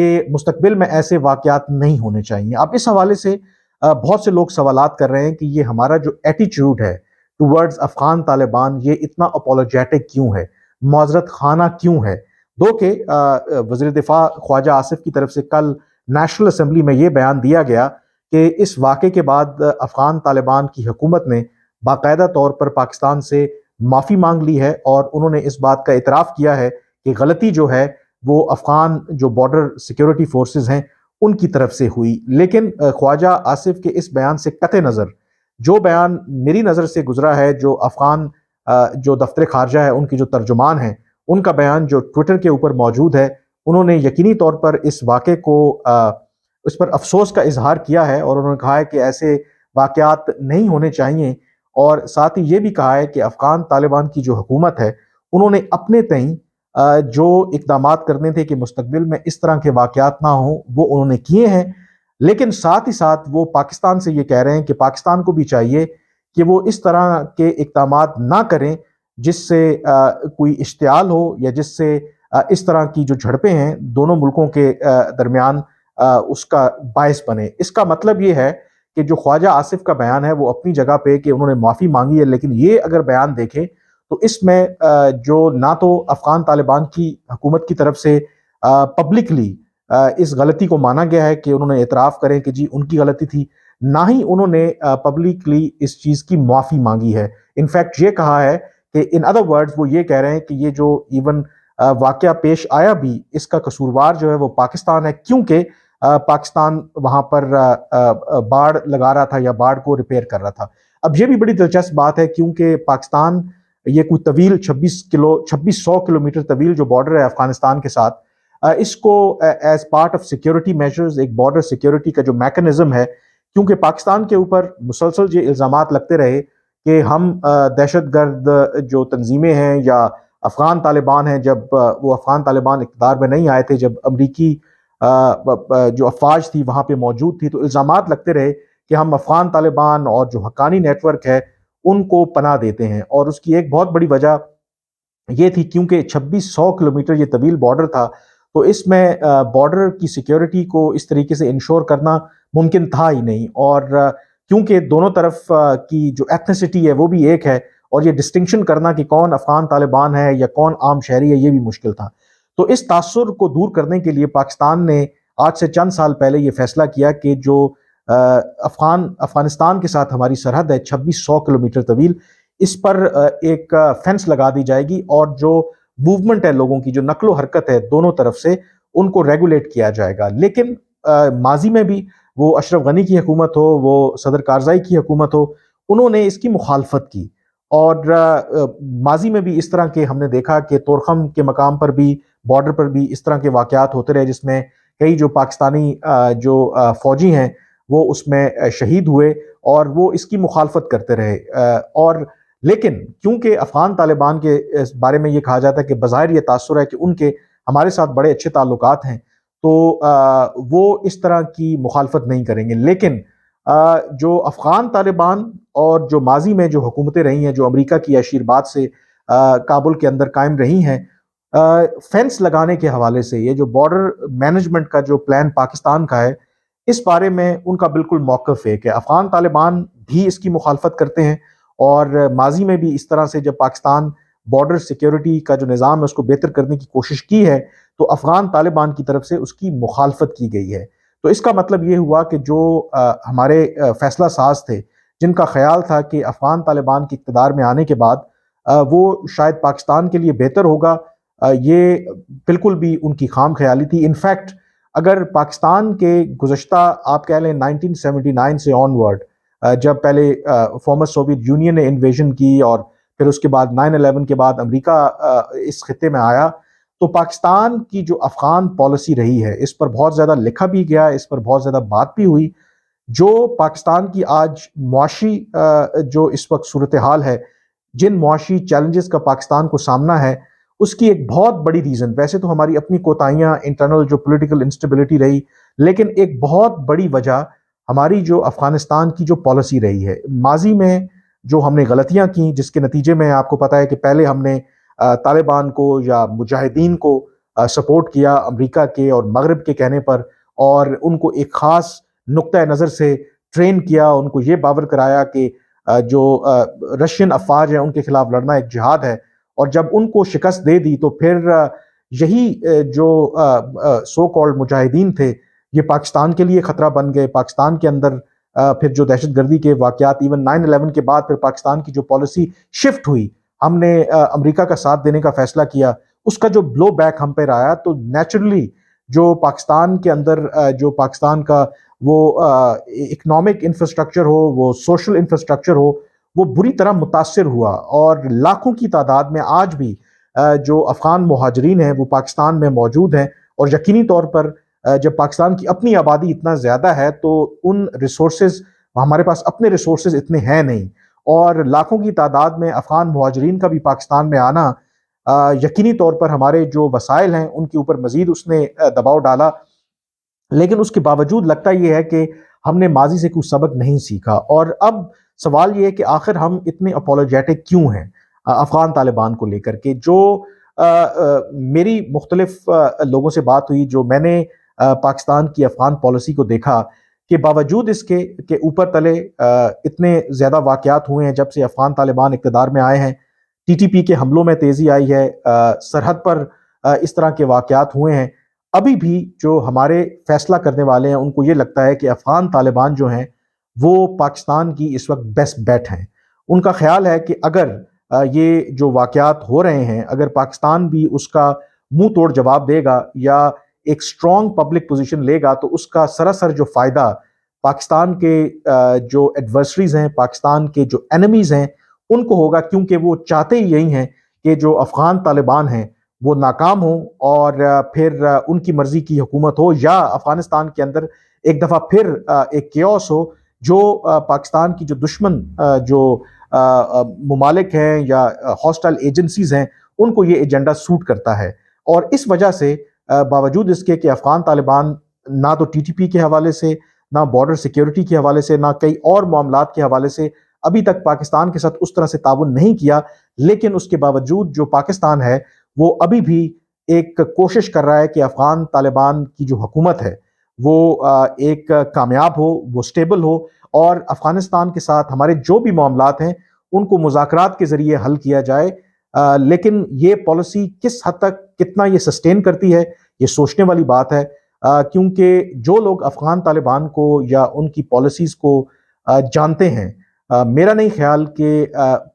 کہ مستقبل میں ایسے واقعات نہیں ہونے چاہیے. اب اس حوالے سے بہت سے لوگ سوالات کر رہے ہیں کہ یہ ہمارا جو ایٹیچیوڈ ہے ٹورڈز افغان طالبان یہ اتنا اپولوجیٹک کیوں ہے، معذرت خانہ کیوں ہے. دو کہ وزیر دفاع خواجہ آصف کی طرف سے کل نیشنل اسمبلی میں یہ بیان دیا گیا کہ اس واقعے کے بعد افغان طالبان کی حکومت نے باقاعدہ طور پر پاکستان سے معافی مانگ لی ہے، اور انہوں نے اس بات کا اعتراف کیا ہے کہ غلطی جو ہے وہ افغان جو بارڈر سیکیورٹی فورسز ہیں ان کی طرف سے ہوئی. لیکن خواجہ آصف کے اس بیان سے قطع نظر جو بیان میری نظر سے گزرا ہے، جو افغان جو دفتر خارجہ ہے ان کی جو ترجمان ہیں ان کا بیان جو ٹویٹر کے اوپر موجود ہے، انہوں نے یقینی طور پر اس واقعے کو اس پر افسوس کا اظہار کیا ہے، اور انہوں نے کہا ہے کہ ایسے واقعات نہیں ہونے چاہیے، اور ساتھ ہی یہ بھی کہا ہے کہ افغان طالبان کی جو حکومت ہے انہوں نے اپنے تئیں جو اقدامات کرنے تھے کہ مستقبل میں اس طرح کے واقعات نہ ہوں وہ انہوں نے کیے ہیں. لیکن ساتھ ہی ساتھ وہ پاکستان سے یہ کہہ رہے ہیں کہ پاکستان کو بھی چاہیے کہ وہ اس طرح کے اقدامات نہ کریں جس سے کوئی اشتعال ہو، یا جس سے اس طرح کی جو جھڑپیں ہیں دونوں ملکوں کے درمیان اس کا باعث بنے. اس کا مطلب یہ ہے کہ جو خواجہ آصف کا بیان ہے وہ اپنی جگہ پہ کہ انہوں نے معافی مانگی ہے، لیکن یہ اگر بیان دیکھیں تو اس میں جو نہ تو افغان طالبان کی حکومت کی طرف سے پبلکلی اس غلطی کو مانا گیا ہے کہ انہوں نے اعتراف کریں کہ جی ان کی غلطی تھی، نہ ہی انہوں نے پبلکلی اس چیز کی معافی مانگی ہے. انفیکٹ یہ کہا ہے کہ ان ادر ورڈز وہ یہ کہہ رہے ہیں کہ یہ جو ایون واقعہ پیش آیا بھی اس کا قصوروار جو ہے وہ پاکستان ہے، کیونکہ پاکستان وہاں پر باڑ لگا رہا تھا یا باڑ کو ریپیئر کر رہا تھا. اب یہ بھی بڑی دلچسپ بات ہے کیونکہ پاکستان یہ کوئی طویل 2600 کلومیٹر طویل جو بارڈر ہے افغانستان کے ساتھ، اس کو as part of security measures ایک بارڈر سیکیورٹی کا جو میکنزم ہے، کیونکہ پاکستان کے اوپر مسلسل یہ الزامات لگتے رہے کہ ہم دہشت گرد جو تنظیمیں ہیں یا افغان طالبان ہیں، جب وہ افغان طالبان اقتدار میں نہیں آئے تھے، جب امریکی جو افواج تھی وہاں پہ موجود تھی، تو الزامات لگتے رہے کہ ہم افغان طالبان اور جو حقانی نیٹ ورک ہے ان کو پناہ دیتے ہیں. اور اس کی ایک بہت بڑی وجہ یہ تھی کیونکہ 2600 کلومیٹر یہ طویل بارڈر تھا، تو اس میں بارڈر کی سیکیورٹی کو اس طریقے سے انشور کرنا ممکن تھا ہی نہیں. اور کیونکہ دونوں طرف کی جو ایتھنیسٹی ہے وہ بھی ایک ہے، اور یہ ڈسٹنکشن کرنا کہ کون افغان طالبان ہے یا کون عام شہری ہے یہ بھی مشکل تھا. تو اس تاثر کو دور کرنے کے لیے پاکستان نے آج سے چند سال پہلے یہ فیصلہ کیا کہ جو افغانستان کے ساتھ ہماری سرحد ہے 2600 کلومیٹر طویل، اس پر ایک فینس لگا دی جائے گی، اور جو موومنٹ ہے لوگوں کی، جو نقل و حرکت ہے دونوں طرف سے، ان کو ریگولیٹ کیا جائے گا. لیکن ماضی میں بھی وہ اشرف غنی کی حکومت ہو، وہ صدر کارزائی کی حکومت ہو، انہوں نے اس کی مخالفت کی. اور ماضی میں بھی اس طرح کے ہم نے دیکھا کہ تورخم کے مقام پر بھی، بارڈر پر بھی اس طرح کے واقعات ہوتے رہے، جس میں کئی جو پاکستانی جو فوجی ہیں وہ اس میں شہید ہوئے، اور وہ اس کی مخالفت کرتے رہے. اور لیکن کیونکہ افغان طالبان کے بارے میں یہ کہا جاتا ہے کہ بظاہر یہ تاثر ہے کہ ان کے ہمارے ساتھ بڑے اچھے تعلقات ہیں، تو وہ اس طرح کی مخالفت نہیں کریں گے. لیکن جو افغان طالبان اور جو ماضی میں جو حکومتیں رہی ہیں جو امریکہ کی آشیرواد سے کابل کے اندر قائم رہی ہیں، فینس لگانے کے حوالے سے یہ جو بارڈر مینجمنٹ کا جو پلان پاکستان کا ہے، اس بارے میں ان کا بالکل موقف ہے کہ افغان طالبان بھی اس کی مخالفت کرتے ہیں، اور ماضی میں بھی اس طرح سے جب پاکستان بارڈر سیکیورٹی کا جو نظام ہے اس کو بہتر کرنے کی کوشش کی ہے تو افغان طالبان کی طرف سے اس کی مخالفت کی گئی ہے. تو اس کا مطلب یہ ہوا کہ جو ہمارے فیصلہ ساز تھے، جن کا خیال تھا کہ افغان طالبان کے اقتدار میں آنے کے بعد وہ شاید پاکستان کے لیے بہتر ہوگا، یہ بالکل بھی ان کی خام خیالی تھی. انفیکٹ اگر پاکستان کے گزشتہ آپ کہہ لیں 1979 سے آن ورڈ، جب پہلے فارمر سوویت یونین نے انویژن کی اور پھر اس کے بعد 9/11 کے بعد امریکہ اس خطے میں آیا، تو پاکستان کی جو افغان پالیسی رہی ہے اس پر بہت زیادہ لکھا بھی گیا، اس پر بہت زیادہ بات بھی ہوئی. جو پاکستان کی آج معاشی جو اس وقت صورتحال ہے، جن معاشی چیلنجز کا پاکستان کو سامنا ہے، اس کی ایک بہت بڑی ریزن، ویسے تو ہماری اپنی کوتاہیاں، انٹرنل جو پولیٹیکل انسٹیبلٹی رہی، لیکن ایک بہت بڑی وجہ ہماری جو افغانستان کی جو پالیسی رہی ہے. ماضی میں جو ہم نے غلطیاں کی، جس کے نتیجے میں آپ کو پتہ ہے کہ پہلے ہم نے طالبان کو یا مجاہدین کو سپورٹ کیا امریکہ کے اور مغرب کے کہنے پر، اور ان کو ایک خاص نقطۂ نظر سے ٹرین کیا، ان کو یہ باور کرایا کہ جو رشین افواج ہیں ان کے خلاف لڑنا ایک جہاد ہے، اور جب ان کو شکست دے دی تو پھر یہی جو سو کالڈ مجاہدین تھے یہ پاکستان کے لیے خطرہ بن گئے۔ پاکستان کے اندر پھر جو دہشت گردی کے واقعات، ایون 9/11 کے بعد پھر پاکستان کی جو پالیسی شفٹ ہوئی، ہم نے امریکہ کا ساتھ دینے کا فیصلہ کیا، اس کا جو بلو بیک ہم پہ آیا، تو نیچرلی جو پاکستان کے اندر جو پاکستان کا وہ اکنامک انفراسٹرکچر ہو، وہ سوشل انفراسٹرکچر ہو، وہ بری طرح متاثر ہوا، اور لاکھوں کی تعداد میں آج بھی جو افغان مہاجرین ہیں وہ پاکستان میں موجود ہیں، اور یقینی طور پر جب پاکستان کی اپنی آبادی اتنا زیادہ ہے تو ان ریسورسز، ہمارے پاس اپنے ریسورسز اتنے ہیں نہیں، اور لاکھوں کی تعداد میں افغان مہاجرین کا بھی پاکستان میں آنا یقینی طور پر ہمارے جو وسائل ہیں ان کے اوپر مزید اس نے دباؤ ڈالا۔ لیکن اس کے باوجود لگتا یہ ہے کہ ہم نے ماضی سے کوئی سبق نہیں سیکھا، اور اب سوال یہ ہے کہ آخر ہم اتنے اپولوجیٹک کیوں ہیں افغان طالبان کو لے کر کے۔ جو میری مختلف لوگوں سے بات ہوئی، جو میں نے پاکستان کی افغان پالیسی کو دیکھا، کہ باوجود اس کے کہ اوپر تلے اتنے زیادہ واقعات ہوئے ہیں جب سے افغان طالبان اقتدار میں آئے ہیں، ٹی ٹی پی کے حملوں میں تیزی آئی ہے، سرحد پر اس طرح کے واقعات ہوئے ہیں، ابھی بھی جو ہمارے فیصلہ کرنے والے ہیں ان کو یہ لگتا ہے کہ افغان طالبان جو ہیں وہ پاکستان کی اس وقت بیسٹ بیٹ ہیں۔ ان کا خیال ہے کہ اگر یہ جو واقعات ہو رہے ہیں، اگر پاکستان بھی اس کا منہ توڑ جواب دے گا یا ایک اسٹرانگ پبلک پوزیشن لے گا، تو اس کا سراسر جو فائدہ پاکستان کے جو ایڈورسریز ہیں، پاکستان کے جو اینیمیز ہیں ان کو ہوگا، کیونکہ وہ چاہتے ہی یہی ہیں کہ جو افغان طالبان ہیں وہ ناکام ہوں، اور پھر ان کی مرضی کی حکومت ہو، یا افغانستان کے اندر ایک دفعہ پھر ایک کیوس ہو، جو پاکستان کی جو دشمن جو ممالک ہیں یا ہاسٹائل ایجنسیز ہیں ان کو یہ ایجنڈا سوٹ کرتا ہے۔ اور اس وجہ سے باوجود اس کے کہ افغان طالبان نہ تو ٹی ٹی پی کے حوالے سے، نہ بارڈر سیکیورٹی کے حوالے سے، نہ کئی اور معاملات کے حوالے سے ابھی تک پاکستان کے ساتھ اس طرح سے تعاون نہیں کیا، لیکن اس کے باوجود جو پاکستان ہے وہ ابھی بھی ایک کوشش کر رہا ہے کہ افغان طالبان کی جو حکومت ہے وہ ایک کامیاب ہو، وہ سٹیبل ہو، اور افغانستان کے ساتھ ہمارے جو بھی معاملات ہیں ان کو مذاکرات کے ذریعے حل کیا جائے۔ لیکن یہ پالیسی کس حد تک کتنا یہ سسٹین کرتی ہے یہ سوچنے والی بات ہے، کیونکہ جو لوگ افغان طالبان کو یا ان کی پالیسیز کو جانتے ہیں، میرا نہیں خیال کہ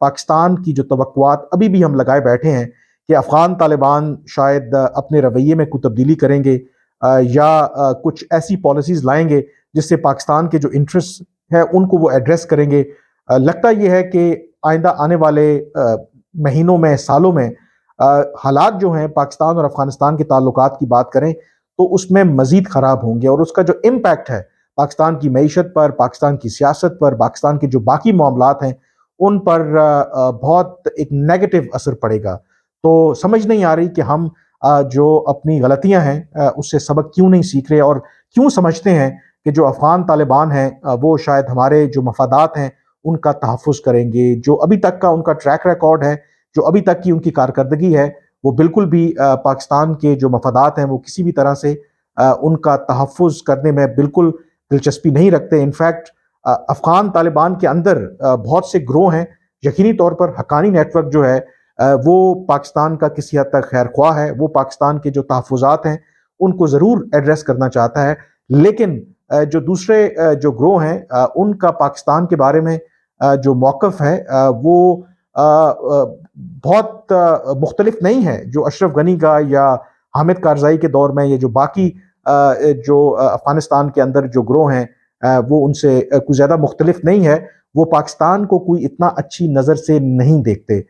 پاکستان کی جو توقعات ابھی بھی ہم لگائے بیٹھے ہیں کہ افغان طالبان شاید اپنے رویے میں کوئی تبدیلی کریں گے، یا کچھ ایسی پالیسیز لائیں گے جس سے پاکستان کے جو انٹرسٹ ہے ان کو وہ ایڈریس کریں گے۔ لگتا یہ ہے کہ آئندہ آنے والے مہینوں میں، سالوں میں حالات جو ہیں پاکستان اور افغانستان کے تعلقات کی بات کریں تو اس میں مزید خراب ہوں گے، اور اس کا جو امپیکٹ ہے پاکستان کی معیشت پر، پاکستان کی سیاست پر، پاکستان کے جو باقی معاملات ہیں ان پر بہت ایک نیگیٹو اثر پڑے گا۔ تو سمجھ نہیں آ رہی کہ ہم جو اپنی غلطیاں ہیں اس سے سبق کیوں نہیں سیکھ رہے، اور کیوں سمجھتے ہیں کہ جو افغان طالبان ہیں وہ شاید ہمارے جو مفادات ہیں ان کا تحفظ کریں گے۔ جو ابھی تک کا ان کا ٹریک ریکارڈ ہے، جو ابھی تک کی ان کی کارکردگی ہے، وہ بالکل بھی پاکستان کے جو مفادات ہیں وہ کسی بھی طرح سے ان کا تحفظ کرنے میں بالکل دلچسپی نہیں رکھتے۔ انفیکٹ افغان طالبان کے اندر بہت سے گروہ ہیں، یقینی طور پر حقانی نیٹ ورک جو ہے وہ پاکستان کا کسی حد تک خیر خواہ ہے، وہ پاکستان کے جو تحفظات ہیں ان کو ضرور ایڈریس کرنا چاہتا ہے، لیکن جو دوسرے جو گروہ ہیں ان کا پاکستان کے بارے میں جو موقف ہے وہ بہت مختلف نہیں ہے جو اشرف غنی کا یا حامد کارزائی کے دور میں، یہ جو باقی جو افغانستان کے اندر جو گروہ ہیں وہ ان سے کوئی زیادہ مختلف نہیں ہے۔ وہ پاکستان کو کوئی اتنا اچھی نظر سے نہیں دیکھتے۔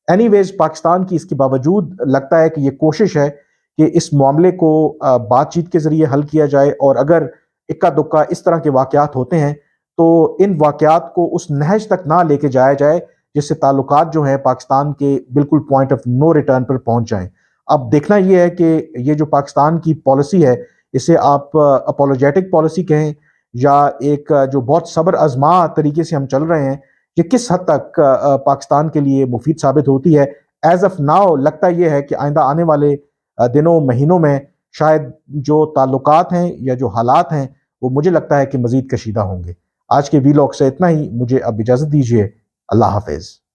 اینی ویز پاکستان کی اس کے باوجود لگتا ہے کہ یہ کوشش ہے کہ اس معاملے کو بات چیت کے ذریعے حل کیا جائے، اور اگر اکا دکا اس طرح کے واقعات ہوتے ہیں تو ان واقعات کو اس نہج تک نہ لے کے جایا جائے جس سے تعلقات جو ہیں پاکستان کے بالکل پوائنٹ آف نو ریٹرن پر پہنچ جائیں۔ اب دیکھنا یہ ہے کہ یہ جو پاکستان کی پالیسی ہے اسے آپ اپولوجیٹک پالیسی کہیں یا ایک جو بہت صبر آزما طریقے سے ہم چل رہے ہیں، یہ کس حد تک پاکستان کے لیے مفید ثابت ہوتی ہے۔ ایز آف ناؤ لگتا یہ ہے کہ آئندہ آنے والے دنوں مہینوں میں شاید جو تعلقات ہیں یا جو حالات ہیں وہ مجھے لگتا ہے کہ مزید کشیدہ ہوں گے۔ آج کے وی لاگ سے اتنا ہی، مجھے اب اجازت دیجیے۔ اللہ حافظ۔